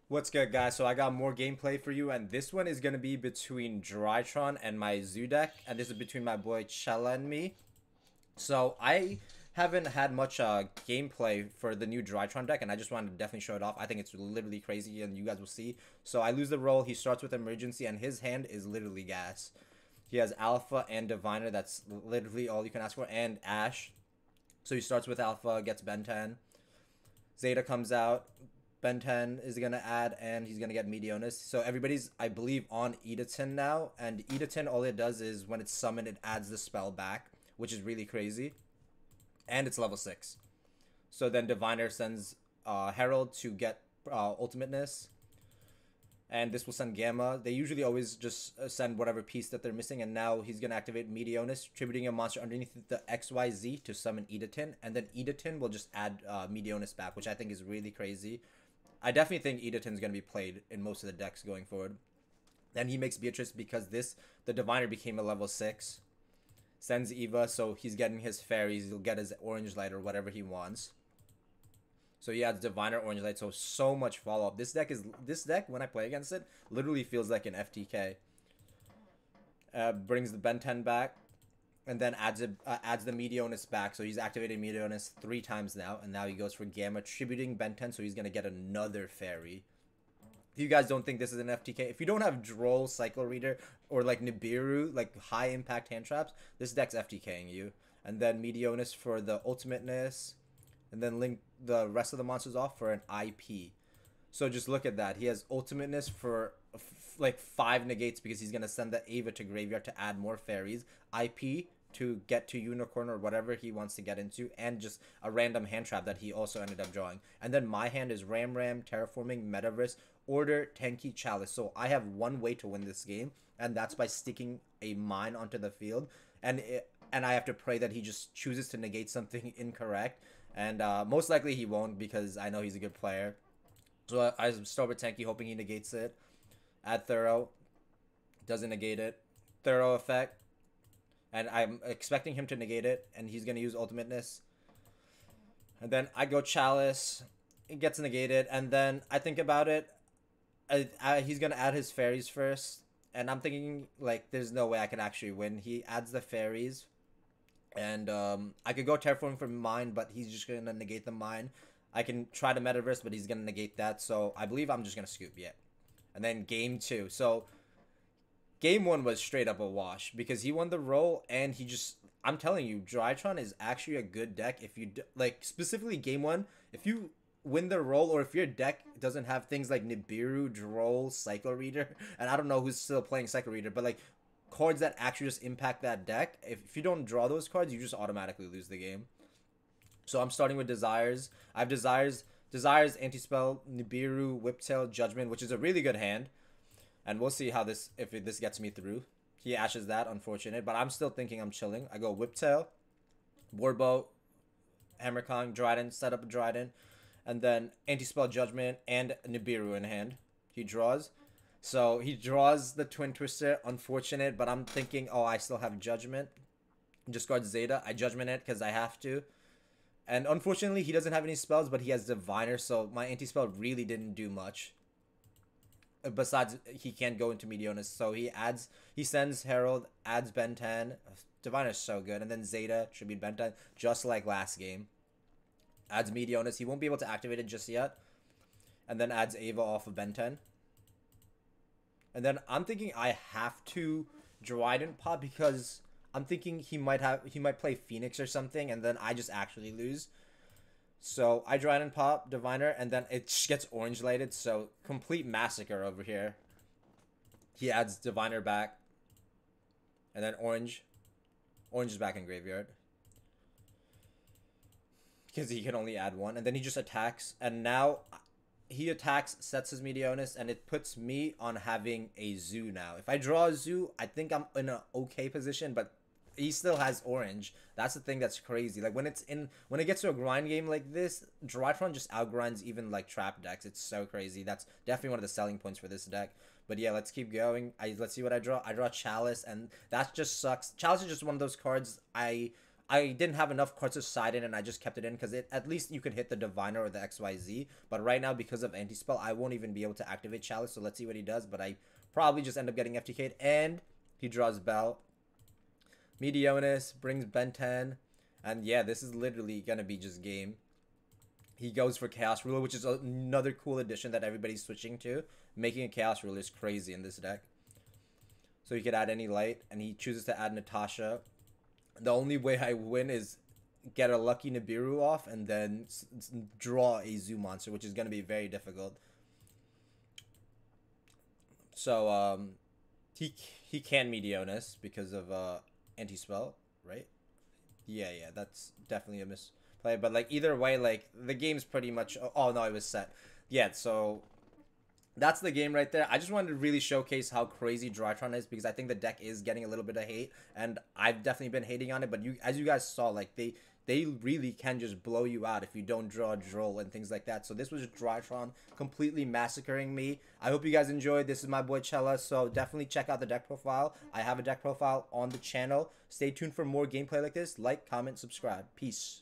What's good, guys? So I got more gameplay for you, and this one is gonna be between Drytron and my Zoodiac, and this is between my boy Chella and me. So I haven't had much gameplay for the new Drytron deck, and I just wanted to definitely show it off. I think it's literally crazy, and you guys will see. So I lose the roll. He starts with Emergency, and his hand is literally gas. He has Alpha and Diviner. That's literally all you can ask for, and Ash. So he starts with Alpha, gets Ben 10. Zeta comes out. Ben 10 is going to add, and he's going to get Meteonis. So everybody's, I believe, on Edaton now. And Edaton, all it does is when it's summoned, it adds the spell back, which is really crazy. And it's level 6. So then Diviner sends Herald to get Ultimateness. And this will send Gamma. They usually always just send whatever piece that they're missing. And now he's going to activate Meteonis, tributing a monster underneath the XYZ to summon Edaton. And then Edaton will just add Meteonis back, which I think is really crazy. I definitely think Edaton's going to be played in most of the decks going forward. Then he makes Beatrice because the Diviner became a level 6. Sends Eva, so he's getting his fairies. He'll get his Orange Light or whatever he wants. So he adds Diviner, Orange Light, so much follow-up. This deck, when I play against it, literally feels like an FTK. Brings the Ben 10 back. And then adds the Meteonis back. So he's activated Meteonis 3 times now. And now he goes for Gamma, tributing Ben 10. So he's going to get another fairy. If you guys don't think this is an FTK, if you don't have Droll, Cycle Reader, or like Nibiru, like high impact hand traps, this deck's FTKing you. And then Meteonis for the Ultimateness. And then link the rest of the monsters off for an IP. So just look at that. He has Ultimateness for like 5 negates because he's going to send the Ava to Graveyard to add more fairies. IP to get to Unicorn or whatever he wants to get into. And just a random hand trap that he also ended up drawing. And then my hand is Ram, Terraforming, Metaverse, Order, Tenki, Chalice. So I have one way to win this game. And that's by sticking a mine onto the field. And I have to pray that he just chooses to negate something incorrect. And most likely he won't because I know he's a good player. So I start with Tenki, hoping he negates it. Add Thorough. Doesn't negate it. Thorough effect. And I'm expecting him to negate it. And he's going to use Ultimateness. And then I go Chalice. It gets negated. And then I think about it. He's going to add his fairies first. And I'm thinking, like, there's no way I can actually win. He adds the fairies. And I could go Terraforming for mine, but he's just going to negate the mine. I can try the Metaverse, but he's going to negate that. So I believe I'm just going to scoop, yeah. And then game 2. So game 1 was straight up a wash because he won the roll and he just... I'm telling you, Drytron is actually a good deck if you... Like, specifically game 1, if you win the roll or if your deck doesn't have things like Nibiru, Droll, Cycle Reader, and I don't know who's still playing Cycle Reader, but like cards that actually just impact that deck, if you don't draw those cards, you just automatically lose the game. So I'm starting with Desires. I have Desires, Anti-Spell, Nibiru, Whiptail, Judgment, which is a really good hand. And we'll see how if this gets me through. He ashes that, unfortunate. But I'm still thinking I'm chilling. I go Whiptail, Warbow, Hammerkong, Dryden, set up a Dryden. And then Anti-Spell, Judgment, and Nibiru in hand. He draws. So he draws the Twin Twister, unfortunate. But I'm thinking, oh, I still have Judgment. Discard Zeta. I Judgment it because I have to. And unfortunately, he doesn't have any spells, but he has Diviner, so my anti-spell really didn't do much. Besides, he can't go into Meteonis, so he sends Herald, adds Ben 10. Diviner's so good. And then Zeta, tribute Ben 10, just like last game. Adds Meteonis. He won't be able to activate it just yet. And then adds Ava off of Ben 10. And then I'm thinking I have to Dryden pop because... I'm thinking he might play Phoenix or something, and then I just actually lose. So I Dryden pop, Diviner, and then it just gets orange lighted, so complete massacre over here. He adds Diviner back. And then orange. Orange is back in graveyard. Because he can only add 1. And then he just attacks. And now he attacks, sets his Meteonis, and it puts me on having a Zoo now. If I draw a Zoo, I think I'm in an okay position, but he still has orange. That's the thing that's crazy. Like when it gets to a grind game like this, Drytron just outgrinds even like trap decks. It's so crazy. That's definitely one of the selling points for this deck. But yeah, let's keep going. Let's see what I draw. I draw Chalice, and that just sucks. Chalice is just one of those cards I I didn't have enough cards to side in, and I just kept it in because at least you could hit the Diviner or the XYZ. But right now, because of Anti-Spell, I won't even be able to activate Chalice, so let's see what he does. But I probably just end up getting FTK'd, and he draws Bell. Meteonis brings Ben 10, and yeah, this is literally going to be just game. He goes for Chaos Ruler, which is another cool addition that everybody's switching to. Making a Chaos Ruler is crazy in this deck. So he could add any light, and he chooses to add Natasha. The only way I win is get a lucky Nibiru off and then draw a Zoo monster, which is going to be very difficult. So he can Meteonis because of Anti-Spell, right? Yeah, that's definitely a misplay. But like either way, like the game's pretty much. Oh no, it was set. Yeah, so that's the game right there. I just wanted to really showcase how crazy Drytron is because I think the deck is getting a little bit of hate, and I've definitely been hating on it. But as you guys saw, like they really can just blow you out if you don't draw a Droll and things like that. So this was just Drytron completely massacring me. I hope you guys enjoyed. This is my boy Chella, so definitely check out the deck profile. I have a deck profile on the channel. Stay tuned for more gameplay like this. Like, comment, subscribe. Peace.